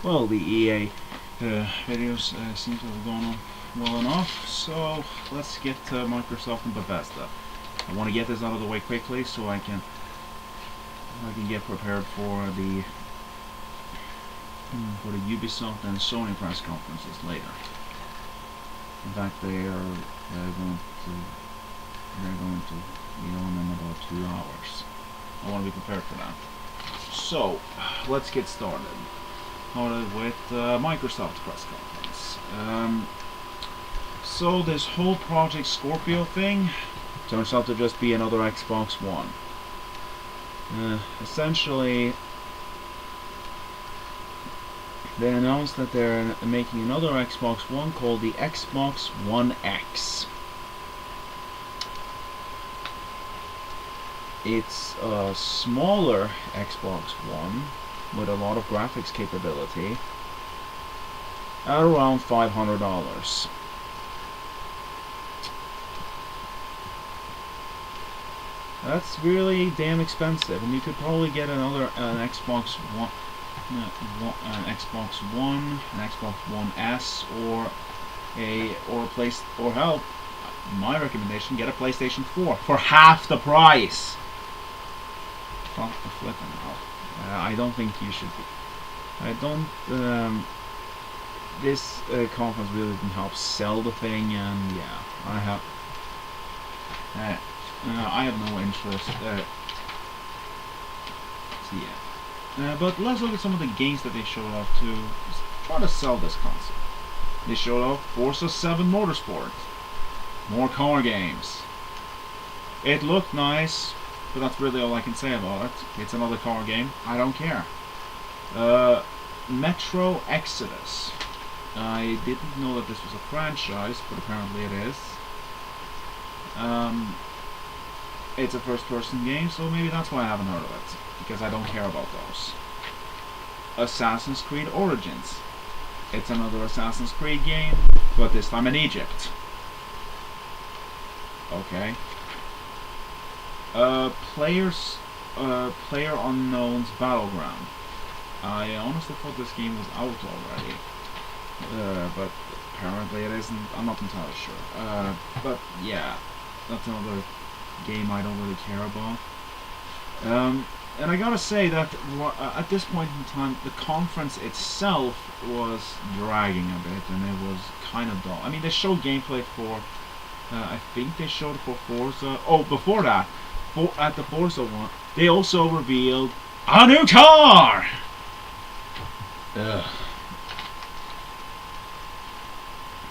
Well, the EA videos seem to have gone on well enough, so let's get Microsoft and Bethesda. I want to get this out of the way quickly so I can get prepared for the Ubisoft and Sony press conferences later. In fact, they're going to be on in about 2 hours. I want to be prepared for that. So let's get started. With Microsoft press conference. So this whole Project Scorpio thing turns out to just be another Xbox One. Essentially, they announced that they're making another Xbox One called the Xbox One X. It's a smaller Xbox One with a lot of graphics capability at around $500. That's really damn expensive, and you could probably get an Xbox One, an Xbox One, an Xbox One S, or hell, my recommendation: get a PlayStation 4 for half the price. Fuck the flipping hell. I don't think you should be. I don't. This conference really didn't help sell the thing, and yeah, I have no interest. So yeah. But let's look at some of the games that they showed off to try to sell this concept. They showed off Forza 7 Motorsport, more car games. It looked nice, but that's really all I can say about it. It's another car game. I don't care. Metro Exodus. I didn't know that this was a franchise, but apparently it is. It's a first-person game, so maybe that's why I haven't heard of it, because I don't care about those. Assassin's Creed Origins. It's another Assassin's Creed game, but this time in Egypt. Okay. PlayerUnknown's Battleground. I honestly thought this game was out already, but apparently it isn't. I'm not entirely sure. But yeah, that's another game I don't really care about. And I gotta say that at this point in time, the conference itself was dragging a bit, and it was kind of dull. I mean, they showed gameplay for, I think they showed it for Forza. Oh, before that, at the Forza one, they also revealed a new car! Ugh.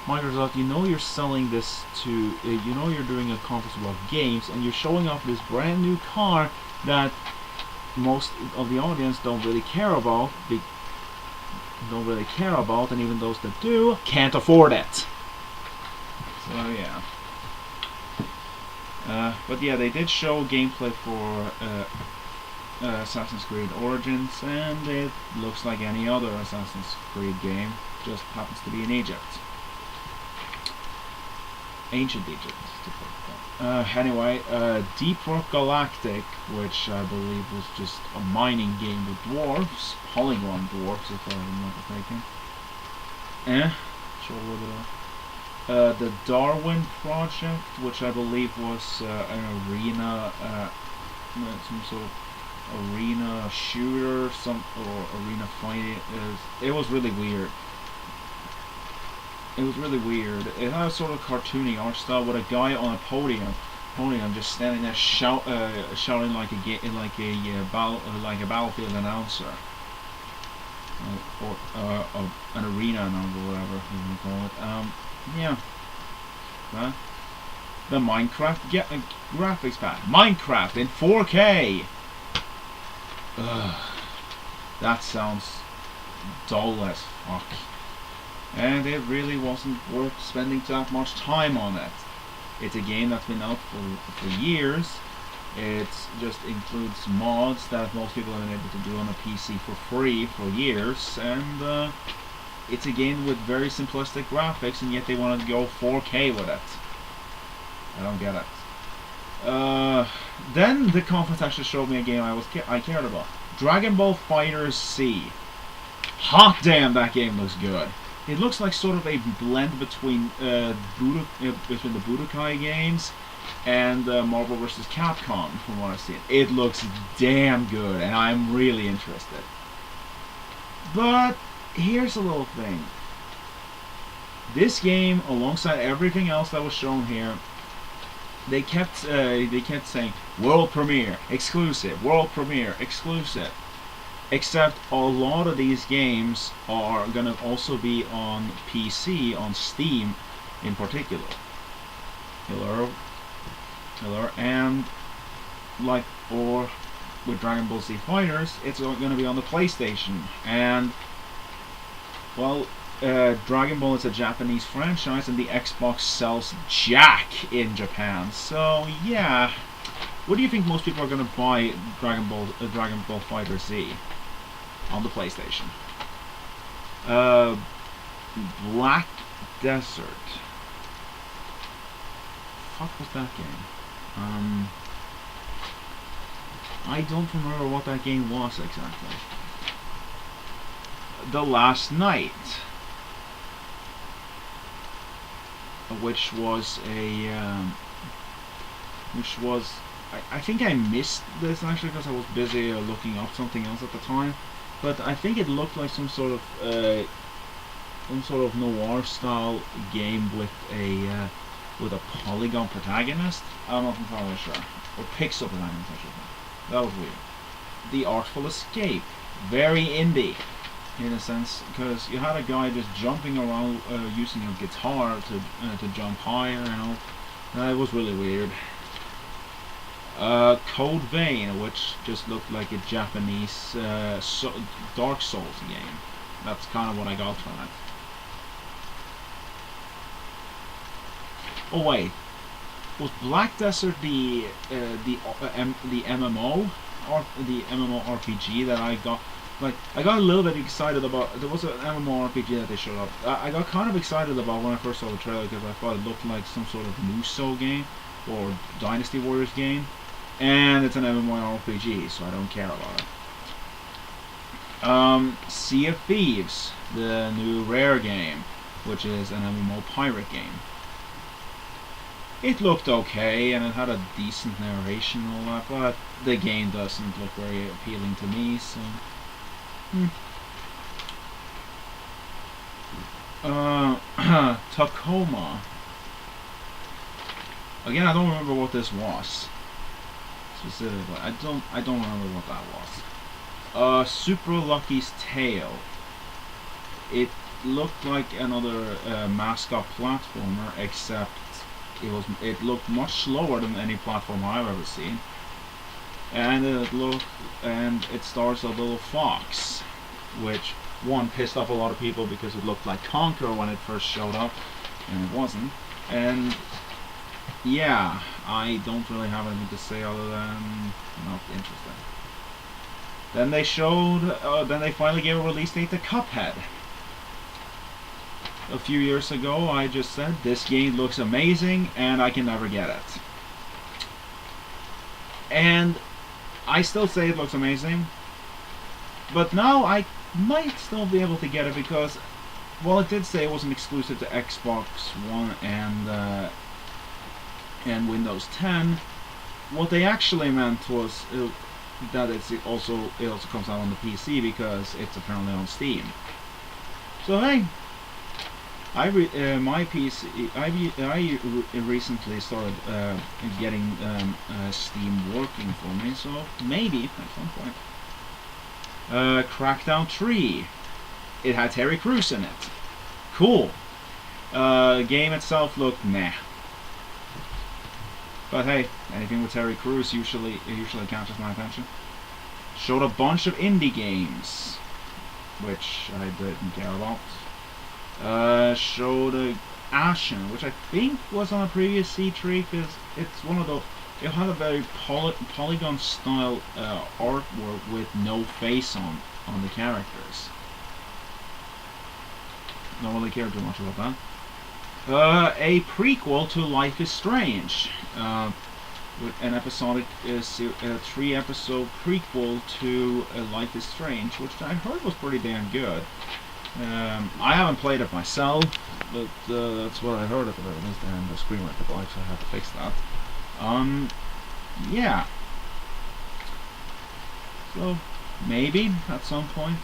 Microsoft, you know you're selling this to, you know you're doing a conference about games, and you're showing off this brand new car that most of the audience don't really care about, and even those that do can't afford it. So yeah. But yeah, they did show gameplay for Assassin's Creed Origins, and it looks like any other Assassin's Creed game, just happens to be in Egypt. Ancient Egypt. Anyway, Deep Rock Galactic, which I believe was just a mining game with dwarves, polygon dwarves, if I'm not mistaken. Show a little bit of. The Darwin Project, which I believe was an arena, some sort of arena shooter, or arena fighting. It was really weird. It was really weird. It had a sort of cartoony art style with a guy on a podium just standing there shouting like a battlefield announcer, or an arena announcer, whatever you want to call it. Yeah. The Minecraft graphics pack. Minecraft in 4K. That sounds dull as fuck. And it really wasn't worth spending that much time on it. It's a game that's been out for years. It just includes mods that most people have been able to do on a PC for free for years, and it's a game with very simplistic graphics, and yet they want to go 4K with it. I don't get it. Then the conference actually showed me a game I cared about. Dragon Ball FighterZ. Hot damn, that game looks good. It looks like sort of a blend between between the Budokai games and Marvel vs. Capcom, from what I've seen. It looks damn good, and I'm really interested. But here's a little thing. This game, alongside everything else that was shown here, they kept saying world premiere, exclusive, world premiere, exclusive. Except a lot of these games are gonna also be on PC, on Steam, in particular. Hello, and like, or with Dragon Ball Z Fighters, it's gonna be on the PlayStation. And well, Dragon Ball is a Japanese franchise, and the Xbox sells jack in Japan. So yeah, what do you think most people are gonna buy Dragon Ball Fighter Z on the PlayStation? Black Desert. Fuck was that game? I don't remember what that game was exactly. The Last Night, which was I think I missed this actually because I was busy looking up something else at the time. But I think it looked like some sort of noir style game with a polygon protagonist. I'm not entirely sure. Or pixel protagonist, I should say. That was weird. The Artful Escape, very indie in a sense, because you had a guy just jumping around using a guitar to jump higher, you know. It was really weird. Code Vein, which just looked like a Japanese Dark Souls game. That's kind of what I got from it. Oh wait, was Black Desert the MMO or the MMORPG that I got? Like, I got a little bit excited about. There was an MMORPG that they showed up. I got kind of excited about when I first saw the trailer because I thought it looked like some sort of Musou game or Dynasty Warriors game, and it's an MMORPG, so I don't care about it. Sea of Thieves, the new Rare game, which is an MMO pirate game. It looked okay, and it had a decent narration and all that, but the game doesn't look very appealing to me, so... Tacoma. Again, I don't remember what this was specifically. I don't remember what that was. Super Lucky's Tale. It looked like another mascot platformer, except it looked much slower than any platform I've ever seen. And it stars a little fox, which one pissed off a lot of people because it looked like Conquer when it first showed up, and it wasn't. And yeah, I don't really have anything to say other than not interesting. Then they finally gave a release date to Cuphead. A few years ago, I just said this game looks amazing, and I can never get it. And I still say it looks amazing, but now I might still be able to get it because, well, it did say it wasn't exclusive to Xbox One and Windows 10. What they actually meant was that it also comes out on the PC because it's apparently on Steam. So hey, my PC. I recently started getting Steam working for me, so maybe at some point. Crackdown 3. It had Terry Crews in it. Cool. Game itself looked meh. But hey, anything with Terry Crews usually catches my attention. Showed a bunch of indie games, which I didn't care about. Showed Ashen, which I think was on a previous E3 because it's one of those. It had a very polygon style artwork with no face on the characters. Don't really care too much about that. A prequel to Life is Strange. with an episodic 3-episode prequel to Life is Strange, which I heard was pretty damn good. I haven't played it myself, but that's what I heard at the very least, and the screen went black, so I have to fix that. Yeah. So, maybe, at some point.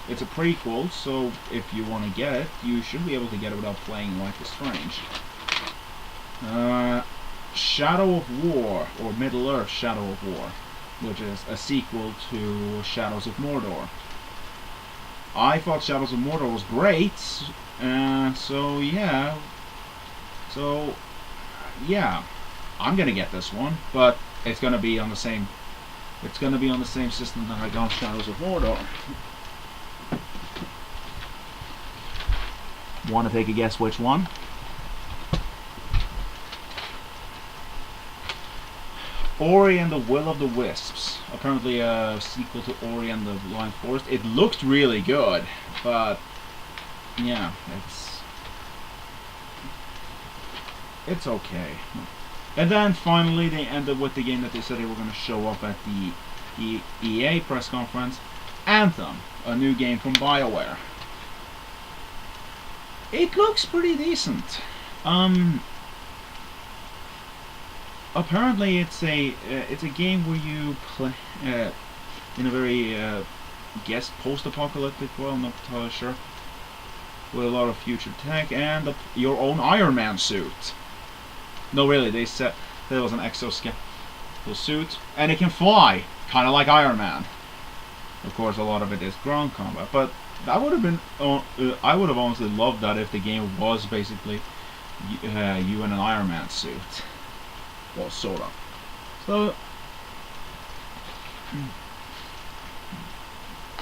It's a prequel, so if you want to get it, you should be able to get it without playing Life is Strange. Shadow of War, or Middle-earth Shadow of War, which is a sequel to Shadows of Mordor. I thought Shadows of Mordor was great, so yeah, I'm gonna get this one, but it's gonna be on the same system that I got Shadows of Mordor. Want to take a guess which one? Ori and the Will of the Wisps. Apparently a sequel to Ori and the Blind Forest. It looked really good, but yeah, it's okay. And then finally they ended with the game that they said they were going to show up at the EA press conference. Anthem, a new game from BioWare. It looks pretty decent. Apparently it's a game where you play in a very post-apocalyptic world, I'm not entirely sure, with a lot of future tech and your own Iron Man suit. No, really, they said there was an exoskeletal suit, and it can fly, kind of like Iron Man. Of course, a lot of it is ground combat, but that would have been. I would have honestly loved that if the game was basically you in an Iron Man suit. Well, sort of. So,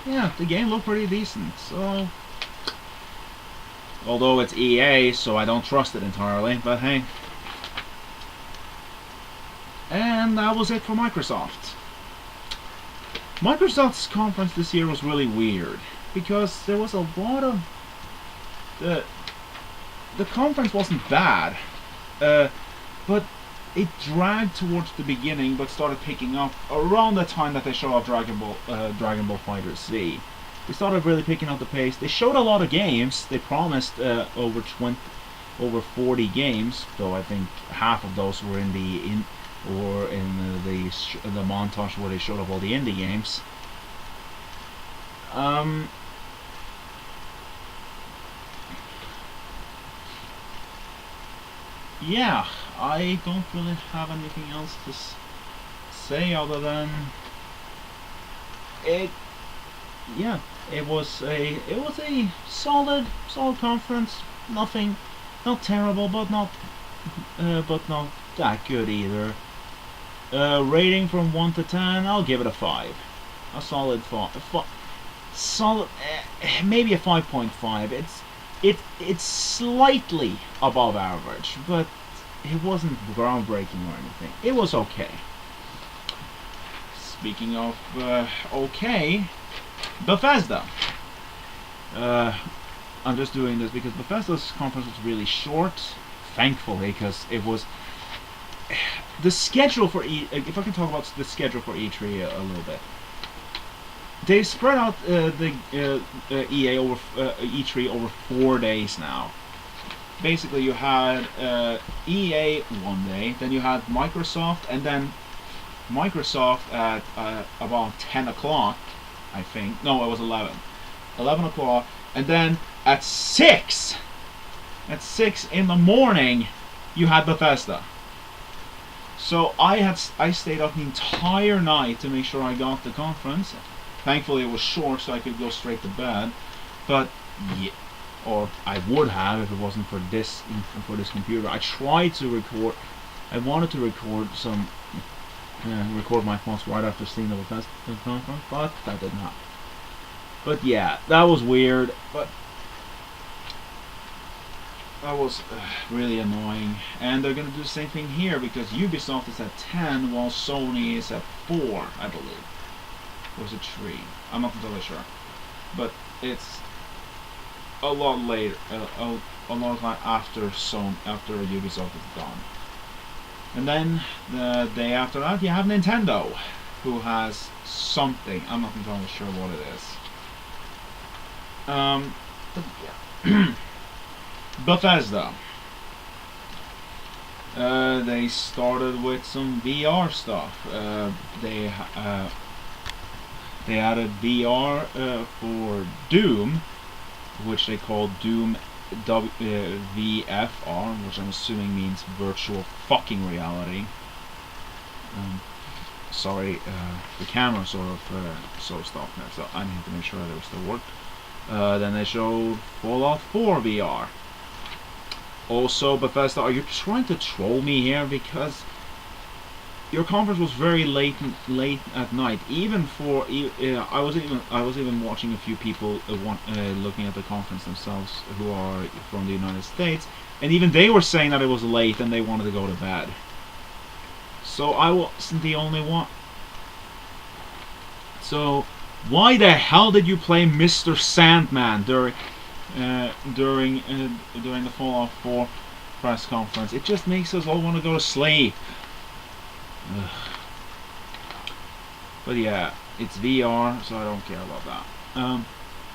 yeah, the game looked pretty decent. So, although it's EA, so I don't trust it entirely, but hey. And that was it for Microsoft. Microsoft's conference this year was really weird because there was a lot of the conference wasn't bad, but it dragged towards the beginning, but started picking up around the time that they showed off Dragon Ball FighterZ. They started really picking up the pace. They showed a lot of games. They promised over 40 games, though I think half of those were in the montage where they showed off all the indie games. Yeah, I don't really have anything else to say other than it. Yeah, it was a solid conference. Nothing, not terrible, but not that good either. Rating from 1 to 10, I'll give it a 5. A solid 5. Solid, maybe a 5.5. It's slightly above average, but it wasn't groundbreaking or anything. It was okay. Speaking of okay, Bethesda. I'm just doing this because Bethesda's conference was really short, thankfully, because it was the schedule for if I can talk about the schedule for E3 a little bit. They spread out the EA over E3 over 4 days now. Basically, you had EA one day, then you had Microsoft, and then Microsoft at about 10 o'clock, I think. No, it was 11. 11 o'clock, and then at 6 in the morning, you had Bethesda. So I stayed up the entire night to make sure I got the conference. Thankfully, it was short, so I could go straight to bed. But yeah, or I would have if it wasn't for this computer. I tried to record. I wanted to record my thoughts right after seeing the Bethesda conference, but that didn't happen. But yeah, that was weird. But that was really annoying. And they're gonna do the same thing here because Ubisoft is at 10 while Sony is at 4, I believe. Or was it 3? I'm not entirely sure. But it's a lot later, a lot after Ubisoft is done. And then the day after that, you have Nintendo, who has something. I'm not entirely sure what it is. But yeah. Bethesda. They started with some VR stuff. They added VR for Doom, which they called Doom VFR, which I'm assuming means virtual fucking reality. Sorry, the camera sort of stopped there, so I need to make sure that it still worked. Then they showed Fallout 4 VR. Also, Bethesda, are you trying to troll me here? Because your conference was very late at night. Even for I was even watching a few people looking at the conference themselves who are from the United States, and even they were saying that it was late and they wanted to go to bed. So I wasn't the only one. So why the hell did you play Mr. Sandman during the Fallout 4 press conference? It just makes us all want to go to sleep. Ugh. But yeah, it's VR, so I don't care about that.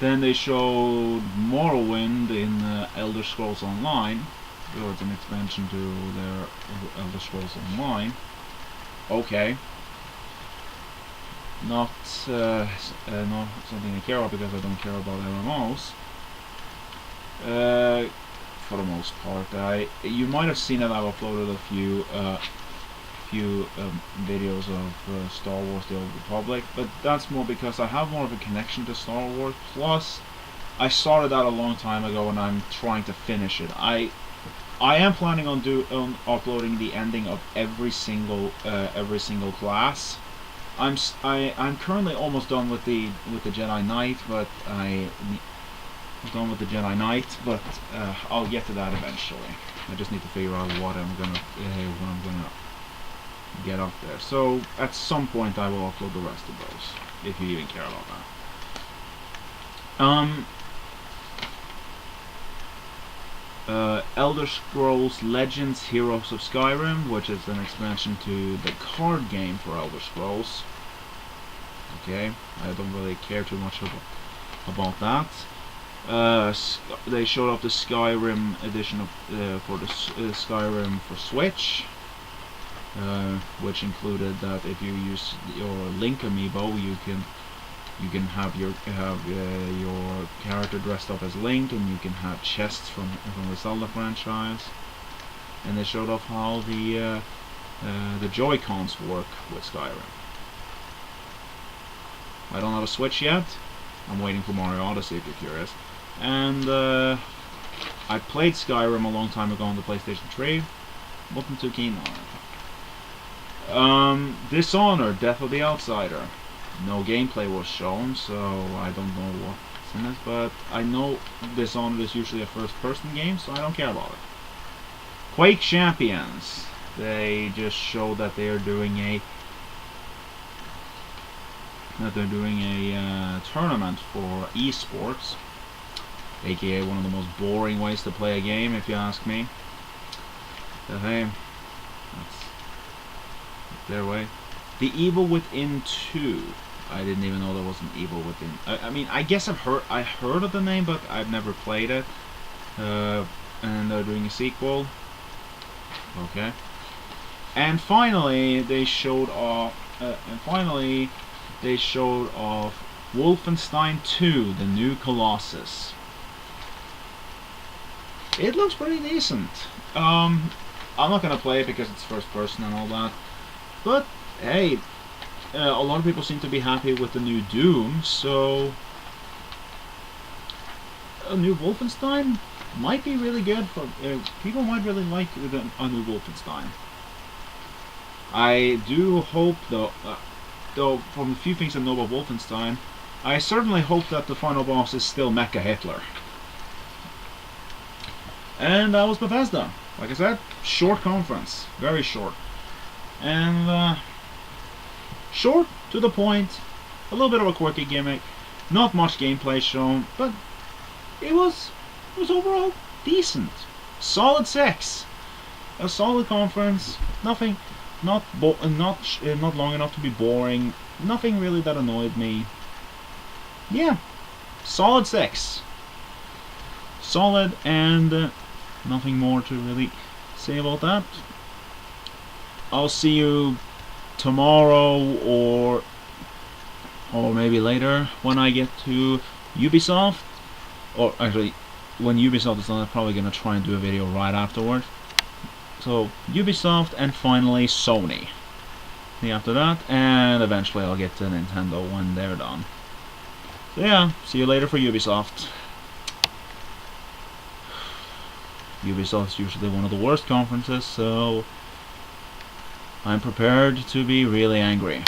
Then they showed Morrowind in Elder Scrolls Online. So it's an expansion to their Elder Scrolls Online. Okay. Not something I care about because I don't care about MMOs. For the most part, you might have seen that I've uploaded a few videos of Star Wars: The Old Republic, but that's more because I have more of a connection to Star Wars. Plus, I started that a long time ago, and I'm trying to finish it. I am planning on uploading the ending of every single class. I'm currently almost done with the Jedi Knight, but I'm done with the Jedi Knight, but I'll get to that eventually. I just need to figure out what I'm gonna get up there. So at some point I will upload the rest of those, if you even care about that. Elder Scrolls Legends Heroes of Skyrim, which is an expansion to the card game for Elder Scrolls. Okay, I don't really care too much about that. They showed up the Skyrim edition of for the Skyrim for Switch, which included that if you use your Link amiibo, you can have your character dressed up as Link, and you can have chests from the Zelda franchise. And they showed off how the Joy-Cons work with Skyrim. I don't have a Switch yet. I'm waiting for Mario Odyssey if you're curious. And I played Skyrim a long time ago on the PlayStation 3. Wasn't too keen on it. Dishonored, Death of the Outsider. No gameplay was shown, so I don't know what's in it, but I know Dishonored is usually a first-person game, so I don't care about it. Quake Champions. They just showed that they are doing a tournament for esports, aka one of the most boring ways to play a game, if you ask me. But hey, that's their way. The Evil Within 2. I didn't even know there was an Evil Within. I mean, I guess I heard of the name, but I've never played it. And they're doing a sequel. Okay. And finally, they showed off. Wolfenstein 2: The New Colossus. It looks pretty decent. I'm not gonna play it because it's first person and all that. But hey, a lot of people seem to be happy with the new Doom, so a new Wolfenstein might be really good for people. Might really like a new Wolfenstein. I do hope, though from the few things I know about Wolfenstein, I certainly hope that the final boss is still Mecha Hitler. And that was Bethesda. Like I said, short conference, very short, and short to the point. A little bit of a quirky gimmick, not much gameplay shown, but it was overall decent. Solid 6. a solid conference. Nothing, not long enough to be boring. Nothing really that annoyed me. Yeah, solid 6. Solid, and nothing more to really say about that. I'll see you tomorrow or maybe later when I get to Ubisoft. Or actually, when Ubisoft is done, I'm probably gonna try and do a video right afterward. So Ubisoft, and finally Sony. After that, and eventually I'll get to Nintendo when they're done. So yeah, see you later for Ubisoft. Ubisoft's usually one of the worst conferences, so I'm prepared to be really angry.